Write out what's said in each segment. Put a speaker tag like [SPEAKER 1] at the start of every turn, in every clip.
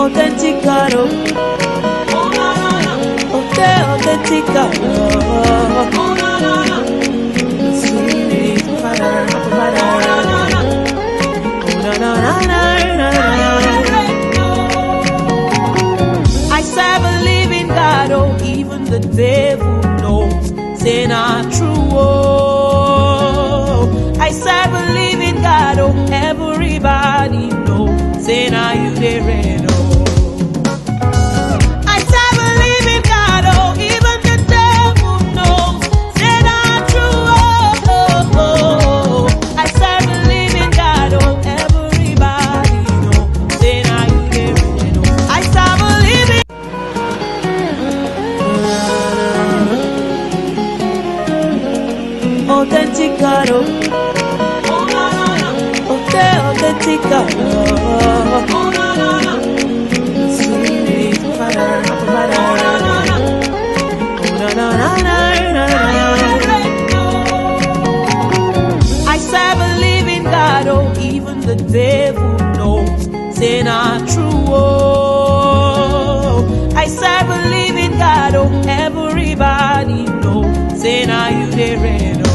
[SPEAKER 1] authentic God, authentic God, sweet Father, I serve a living God, oh, even the devil knows, say not true, oh. I serve a living God, oh, everybody knows, say now you there, oh. I serve a living God, oh, even the devil knows, say not true, oh. I serve a living God, oh, everybody knows, say now you there, oh. I serve a living authentic God, oh, authentic God, sweet Father, I serve a living God, oh, even the devil knows, say not true, oh. I serve a living God, oh, everybody knows, say now you there, oh.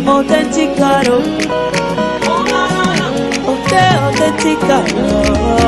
[SPEAKER 1] Authentic God, oh, authentic God.